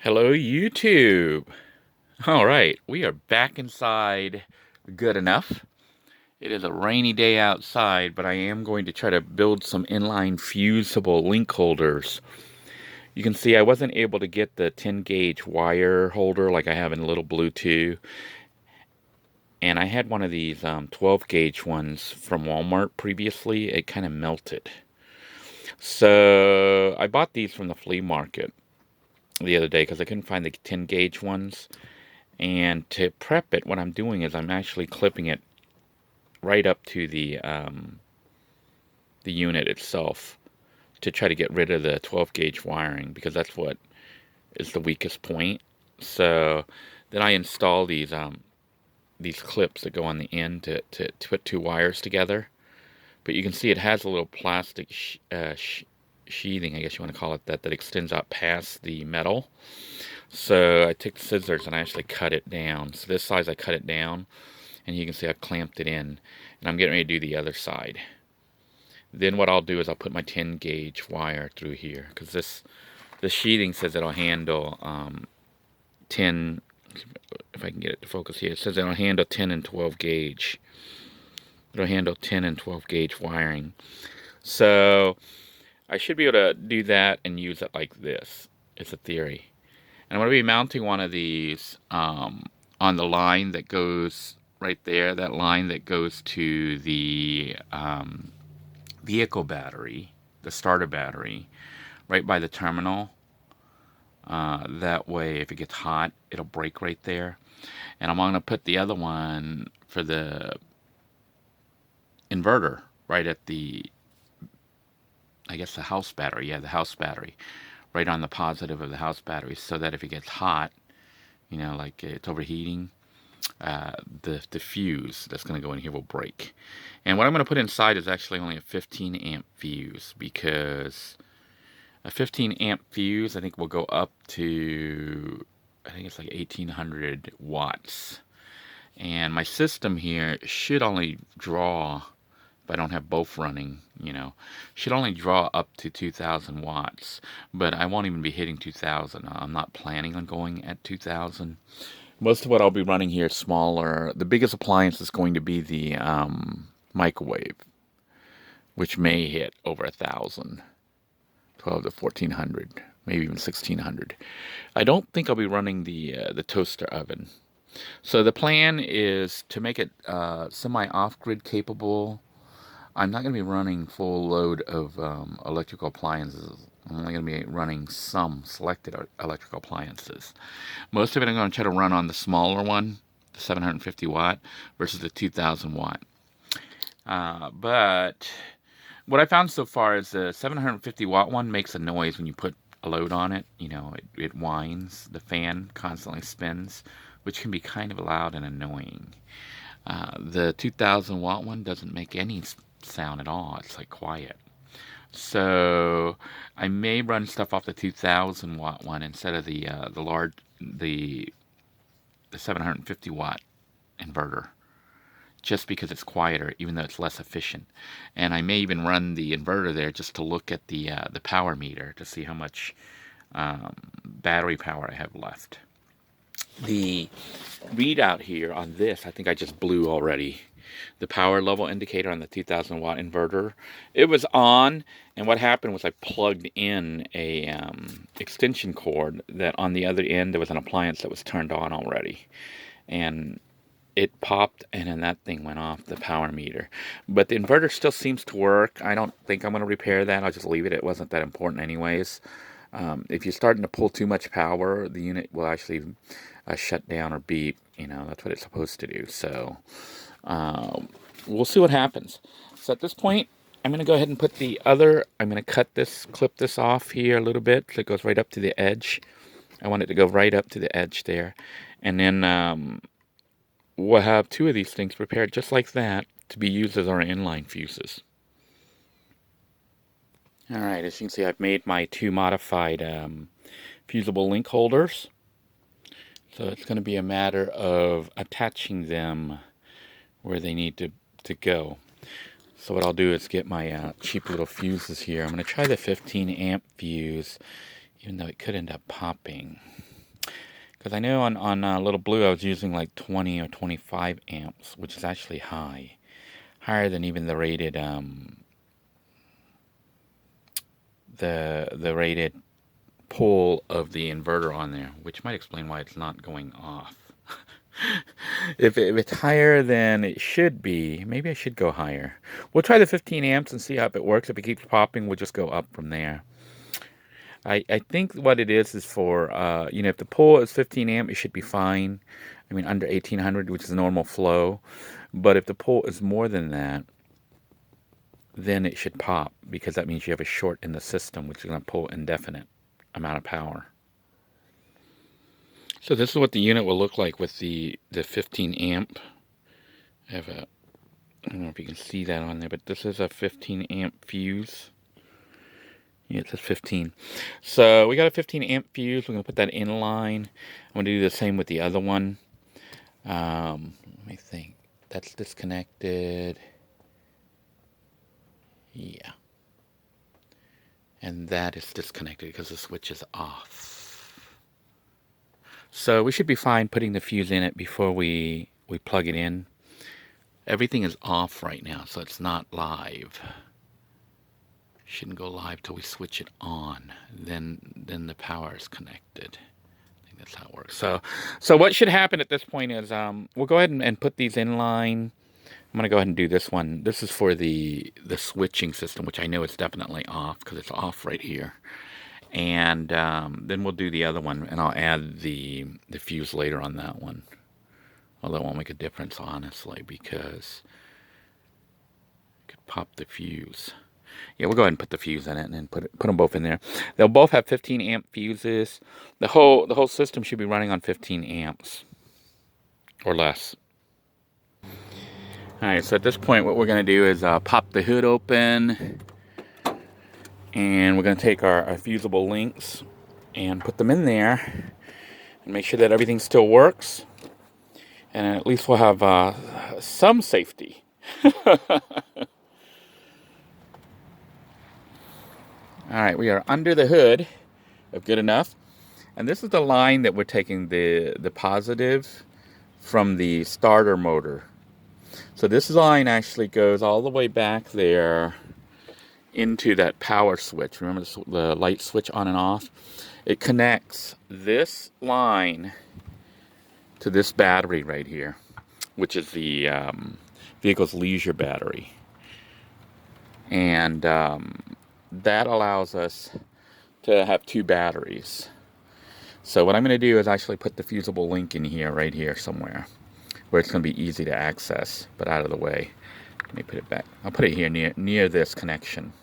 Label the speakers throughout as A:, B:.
A: Hello, YouTube. All right, we are back inside good enough. It is a rainy day outside, but I am going to try to build some inline fusible link holders. You can see I wasn't able to get the 10 gauge wire holder like I have in Little Blue 2. And I had one of these 12 gauge ones from Walmart previously. It kind of melted. So I bought these from the flea market the other day because I couldn't find the 10 gauge ones. And to prep it, what I'm doing is I'm actually clipping it right up to the unit itself to try to get rid of the 12 gauge wiring because that's what is the weakest point. So then I install these clips that go on the end to put two wires together. But you can see it has a little plastic sheathing, I guess you want to call it that extends out past the metal. So I took scissors and I actually cut it down. So this size I cut it down, and you can see I've clamped it in, and I'm getting ready to do the other side. Then what I'll do is I'll put my 10 gauge wire through here because the sheathing says it'll handle 10. If I can get it to focus here, it says it'll handle 10 and 12 gauge. It'll handle 10 and 12 gauge wiring. So I should be able to do that and use it like this. It's a theory. And I'm going to be mounting one of these on the line that goes right there, that line that goes to the vehicle battery, the starter battery, right by the terminal. That way, if it gets hot, it'll break right there. And I'm going to put the other one for the inverter right at the, I guess, the house battery. Yeah, the house battery. Right on the positive of the house battery so that if it gets hot, like it's overheating, the fuse that's going to go in here will break. And what I'm going to put inside is actually only a 15 amp fuse because a 15 amp fuse I think will go up to, I think it's like 1800 watts. And my system here should only draw, if I don't have both running, should only draw up to 2000 watts. But I won't even be hitting 2000. I'm not planning on going at 2000. Most of what I'll be running here is smaller. The biggest appliance is going to be the microwave, which may hit over 1000, 12 to 1400, maybe even 1600. I don't think I'll be running the toaster oven. So the plan is to make it semi off-grid capable. I'm not going to be running full load of electrical appliances. I'm only going to be running some selected electrical appliances. Most of it I'm going to try to run on the smaller one, the 750 watt versus the 2000 watt. But what I found so far is the 750 watt one makes a noise when you put a load on it. It whines. The fan constantly spins, which can be kind of loud and annoying. The 2000 watt one doesn't make any sound at all. It's like quiet. So I may run stuff off the 2000 watt one instead of the large the 750 watt inverter, just because it's quieter, even though it's less efficient. And I may even run the inverter there just to look at the power meter to see how much battery power I have left. The readout here on this, I think I just blew already. The power level indicator on the 2000 watt inverter, it was on, and what happened was I plugged in a extension cord that on the other end there was an appliance that was turned on already, and it popped, and then that thing went off, the power meter. But the inverter still seems to work. I don't think I'm going to repair that. I'll just leave it. It wasn't that important anyways. If you're starting to pull too much power, the unit will actually shut down or beep. That's what it's supposed to do. So we'll see what happens. So at this point, I'm going to go ahead and put I'm going to clip this off here a little bit so it goes right up to the edge. I want it to go right up to the edge there. And then we'll have two of these things prepared just like that to be used as our inline fuses. Alright, as you can see, I've made my two modified fusible link holders. So it's going to be a matter of attaching them where they need to go. So what I'll do is get my cheap little fuses here. I'm going to try the 15 amp fuse even though it could end up popping. Because I know on Little Blue I was using like 20 or 25 amps, which is actually higher than even the rated the rated pull of the inverter on there, which might explain why it's not going off. If it's higher than it should be, maybe I should go higher. We'll try the 15 amps and see how it works. If it keeps popping, we'll just go up from there. I think what it is for, if the pull is 15 amp, it should be fine. I mean, under 1800, which is a normal flow. But if the pull is more than that, then it should pop, because that means you have a short in the system, which is going to pull indefinite amount of power. So this is what the unit will look like with the 15 amp. I don't know if you can see that on there, but this is a 15 amp fuse. Yeah, it says 15. So we got a 15 amp fuse. We're going to put that in line. I'm going to do the same with the other one. Let me think. That's disconnected. Yeah. And that is disconnected because the switch is off. So we should be fine putting the fuse in it before we plug it in. Everything is off right now, so it's not live. Shouldn't go live till we switch it on. Then the power is connected. I think that's how it works. So what should happen at this point is we'll go ahead and put these in line. I'm going to go ahead and do this one. This is for the switching system, which I know is definitely off because it's off right here. And then we'll do the other one, and I'll add the fuse later on that one. Although it won't make a difference, honestly, because I could pop the fuse. Yeah, we'll go ahead and put the fuse in it and then put them both in there. They'll both have 15 amp fuses. The whole system should be running on 15 amps or less. All right, so at this point, what we're going to do is pop the hood open, and we're going to take our fusible links and put them in there and make sure that everything still works. And at least we'll have some safety. All right, we are under the hood of good enough. And this is the line that we're taking the positive from the starter motor. So this line actually goes all the way back there into that power switch. Remember the light switch on and off? It connects this line to this battery right here, which is the vehicle's leisure battery. And that allows us to have two batteries. So what I'm going to do is actually put the fusible link in here, right here somewhere, where it's going to be easy to access, but out of the way. Let me put it back. I'll put it here near this connection.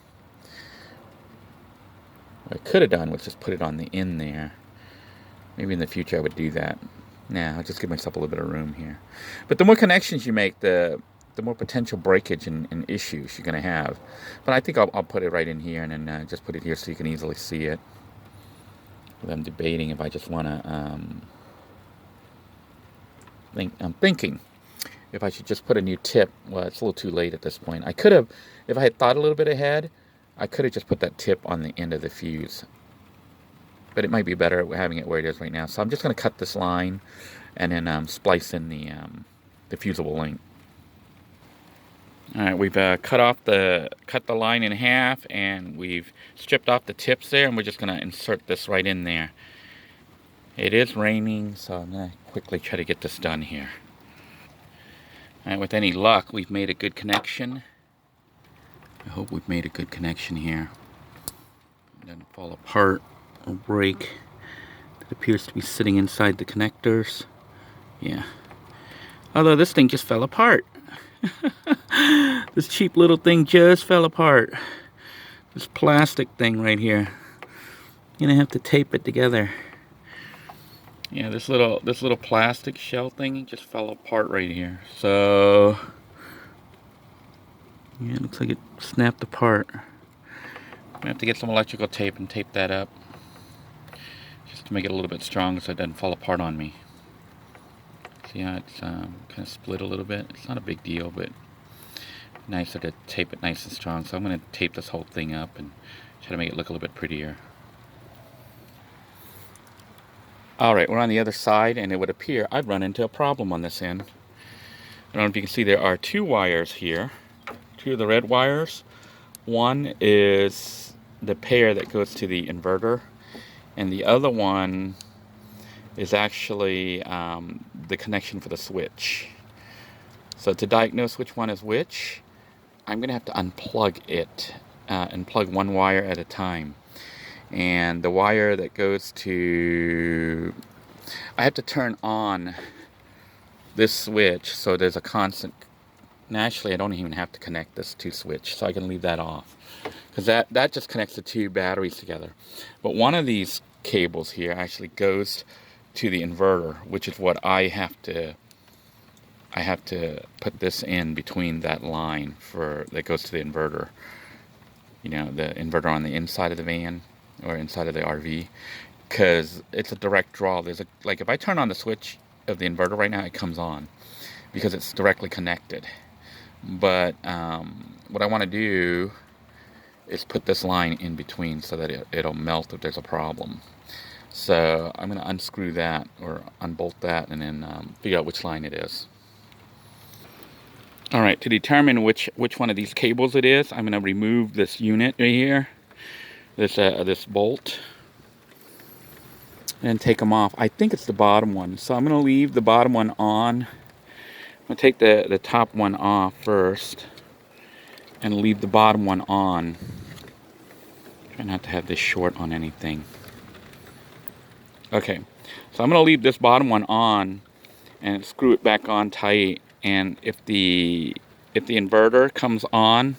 A: What I could have done was just put it on the end there. Maybe in the future I would do that. Nah, I'll just give myself a little bit of room here. But the more connections you make, the more potential breakage and issues you're going to have. But I think I'll put it right in here, and then just put it here so you can easily see it. But I'm debating if I just want to... I'm thinking if I should just put a new tip. Well, it's a little too late at this point. I could have, if I had thought a little bit ahead, I could have just put that tip on the end of the fuse. But it might be better having it where it is right now. So I'm just going to cut this line and then splice in the fusible link. All right, we've cut the line in half, and we've stripped off the tips there, and we're just going to insert this right in there. It is raining, so I'm going to quickly try to get this done here. All right, with any luck, we've made a good connection. I hope we've made a good connection here. It doesn't fall apart or break. It appears to be sitting inside the connectors. Yeah. Although this thing just fell apart. This cheap little thing just fell apart. This plastic thing right here. I'm gonna have to tape it together. Yeah, this little plastic shell thing just fell apart right here. So yeah, it looks like it snapped apart. I'm gonna have to get some electrical tape and tape that up, just to make it a little bit stronger so it doesn't fall apart on me. See how it's kind of split a little bit? It's not a big deal, but nicer to tape it nice and strong. So I'm going to tape this whole thing up and try to make it look a little bit prettier. Alright, we're on the other side, and it would appear I've run into a problem on this end. I don't know if you can see, there are two wires here. Two of the red wires. One is the pair that goes to the inverter, and the other one is actually the connection for the switch. So to diagnose which one is which, I'm going to have to unplug it and plug one wire at a time. And the wire that goes to... I have to turn on this switch so there's a constant... Actually, I don't even have to connect this to switch, so I can leave that off. Because that just connects the two batteries together. But one of these cables here actually goes to the inverter, which is what I have to put this in between that line that goes to the inverter. You know, the inverter on the inside of the van or inside of the RV, because it's a direct draw. Like if I turn on the switch of the inverter right now, it comes on because it's directly connected. But what I want to do is put this line in between so that it'll melt if there's a problem. So I'm going to unscrew that or unbolt that and then figure out which line it is. Alright, to determine which one of these cables it is, I'm going to remove this unit right here, this bolt, and take them off. I think it's the bottom one, so I'm going to leave the bottom one on. I'm going to take the top one off first and leave the bottom one on. Try not to have this short on anything. Okay, so I'm going to leave this bottom one on and screw it back on tight. And if the inverter comes on,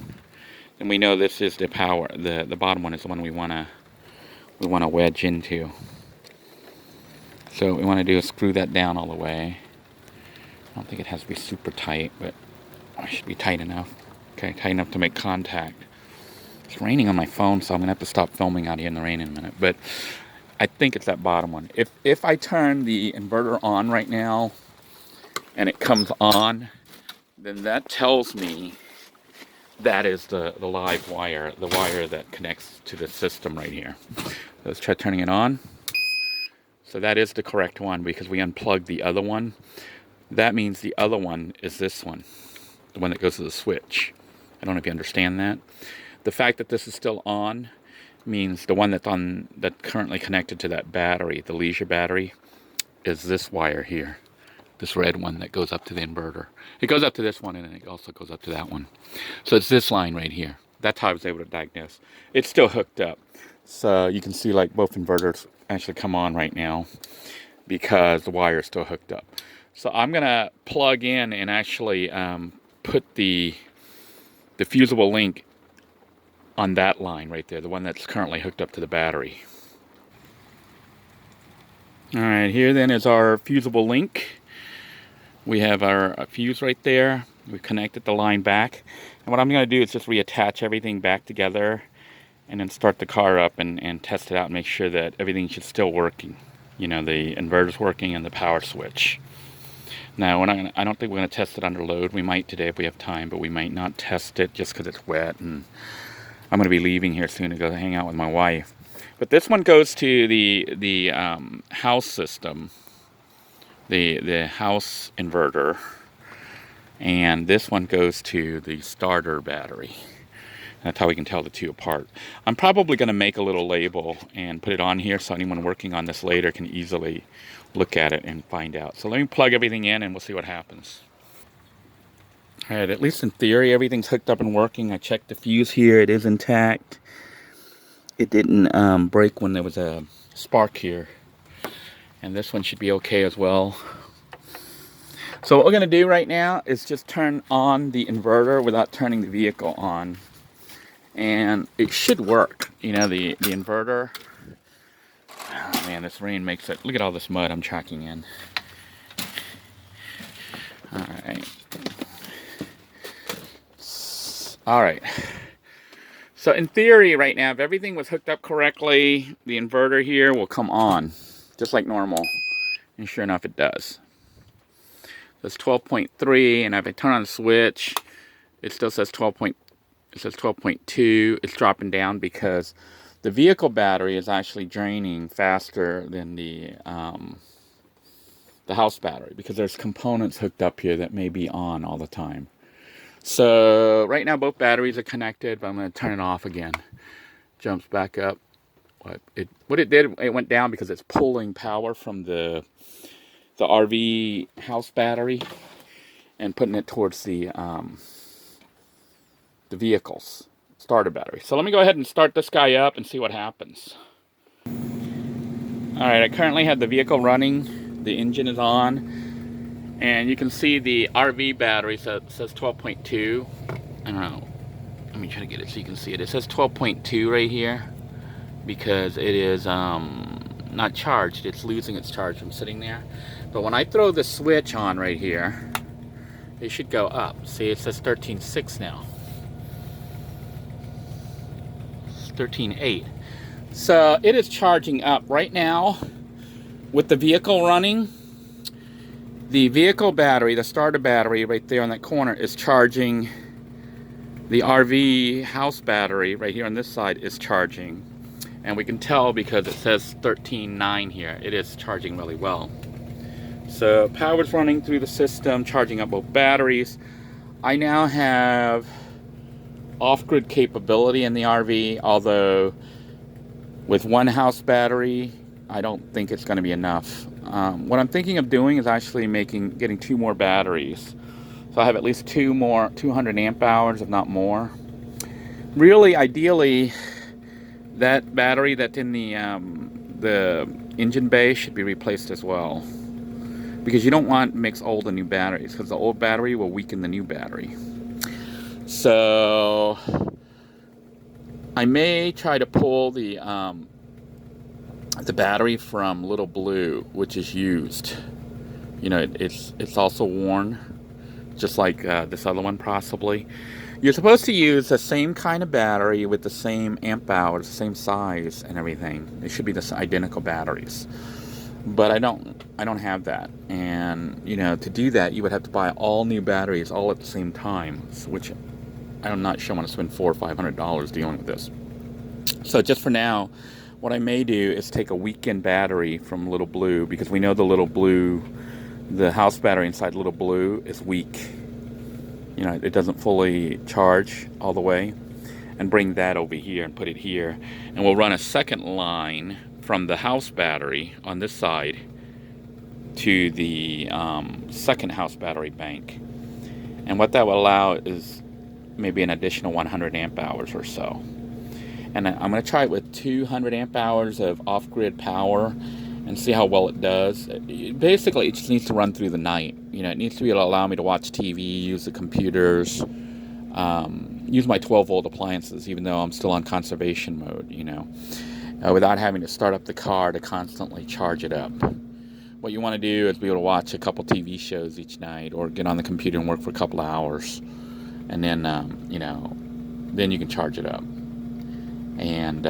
A: then we know this is the power. The bottom one is the one we want to wedge into. So what we want to do is screw that down all the way. I don't think it has to be super tight, but it should be tight enough. Okay, tight enough to make contact. It's raining on my phone, so I'm gonna have to stop filming out here in the rain in a minute. But I think it's that bottom one. If I turn the inverter on right now and it comes on, then that tells me that is the live wire, the wire that connects to the system right here. Let's try turning it on. So that is the correct one because we unplugged the other one. That means the other one is this one, the one that goes to the switch. I don't know if you understand that. The fact that this is still on means the one that's currently connected to that battery, the leisure battery, is this wire here. This red one that goes up to the inverter. It goes up to this one and it also goes up to that one. So it's this line right here. That's how I was able to diagnose. It's still hooked up. So you can see like both inverters actually come on right now because the wire is still hooked up. So I'm gonna plug in and actually put the fusible link on that line right there, the one that's currently hooked up to the battery. All right, here then is our fusible link. We have our fuse right there. We've connected the line back. And what I'm going to do is just reattach everything back together and then start the car up and test it out and make sure that everything is still working. You know, the inverter's working and the power switch. Now, I don't think we're going to test it under load. We might today if we have time, but we might not test it just because it's wet. And I'm going to be leaving here soon to go hang out with my wife. But this one goes to the house system. The house inverter, and this one goes to the starter battery. That's how we can tell the two apart. I'm probably going to make a little label and put it on here so anyone working on this later can easily look at it and find out. So let me plug everything in and we'll see what happens. Alright, at least in theory everything's hooked up and working. I checked the fuse here, it is intact. It didn't break when there was a spark here. And this one should be okay as well. So what we're going to do right now is just turn on the inverter without turning the vehicle on. And it should work. You know, the inverter. Oh man, this rain makes it. Look at all this mud I'm tracking in. Alright. Alright. So in theory right now, if everything was hooked up correctly, the inverter here will come on. Just like normal, and sure enough it does. So it's 12.3, and if I turn on the switch, it still says 12.2. It's dropping down because the vehicle battery is actually draining faster than the house battery, because there's components hooked up here that may be on all the time. So right now both batteries are connected, but I'm going to turn it off again. Jumps back up. What it did, it went down because it's pulling power from the RV house battery and putting it towards the vehicle's starter battery. So let me go ahead and start this guy up and see what happens. Alright, I currently have the vehicle running. The engine is on. And you can see the RV battery says 12.2. I don't know. Let me try to get it so you can see it. It says 12.2 right here because it is not charged. It's losing its charge from sitting there. But when I throw the switch on right here, it should go up. See, it says 13.6 now. 13.8. So it is charging up right now with the vehicle running. The vehicle battery, the starter battery right there in that corner, is charging. The RV house battery right here on this side is charging. And we can tell because it says 13.9 here. It is charging really well. So power's running through the system, charging up both batteries. I now have off-grid capability in the RV, although with one house battery, I don't think it's going to be enough. What I'm thinking of doing is actually getting 2 more batteries. So I have at least 2 more 200 amp hours, if not more. Really, ideally, that battery that's in the engine bay should be replaced as well. Because you don't want to mix old and new batteries, because the old battery will weaken the new battery. So I may try to pull the battery from Little Blue, which is used. You know, it's also worn, just like this other one possibly. You're supposed to use the same kind of battery with the same amp hours, the same size and everything. They should be the identical batteries. But I don't have that. And, you know, to do that, you would have to buy all new batteries all at the same time, which I'm not sure I want to spend $400 or $500 dealing with this. So just for now, what I may do is take a weekend battery from Little Blue, because we know the Little Blue, the house battery inside Little Blue is weak. You know, it doesn't fully charge all the way, and bring that over here and put it here. And we'll run a second line from the house battery on this side to the second house battery bank. And what that will allow is maybe an additional 100 amp hours or so. And I'm going to try it with 200 amp hours of off-grid power and see how well it does. Basically, it just needs to run through the night. You know, it needs to be able to allow me to watch TV, use the computers, use my 12-volt appliances, even though I'm still on conservation mode, you know, without having to start up the car to constantly charge it up. What you want to do is be able to watch a couple TV shows each night, or get on the computer and work for a couple of hours, and then, you know, then you can charge it up. And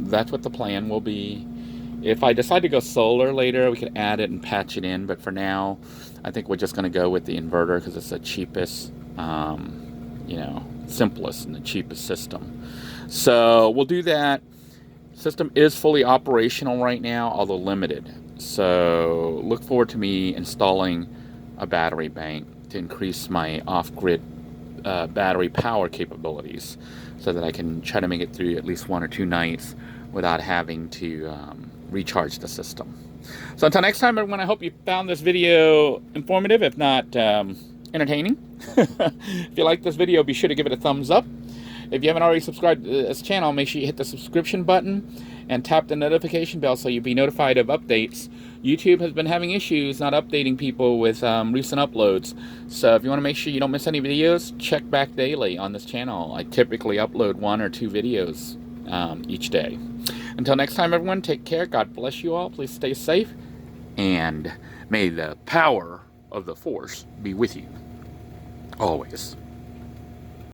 A: that's what the plan will be. If I decide to go solar later, we can add it and patch it in. But for now, I think we're just going to go with the inverter because it's the cheapest, you know, simplest and the cheapest system. So we'll do that. System is fully operational right now, although limited. So look forward to me installing a battery bank to increase my off-grid battery power capabilities, so that I can try to make it through at least 1 or 2 nights without having to recharge the system. So until next time, everyone, I hope you found this video informative, if not entertaining. If you like this video, be sure to give it a thumbs up. If you haven't already subscribed to this channel, make sure you hit the subscription button and tap the notification bell so you'll be notified of updates. YouTube has been having issues not updating people with recent uploads. So if you want to make sure you don't miss any videos, check back daily on this channel. I typically upload 1 or 2 videos each day. Until next time, everyone, take care. God bless you all. Please stay safe. And may the power of the Force be with you always.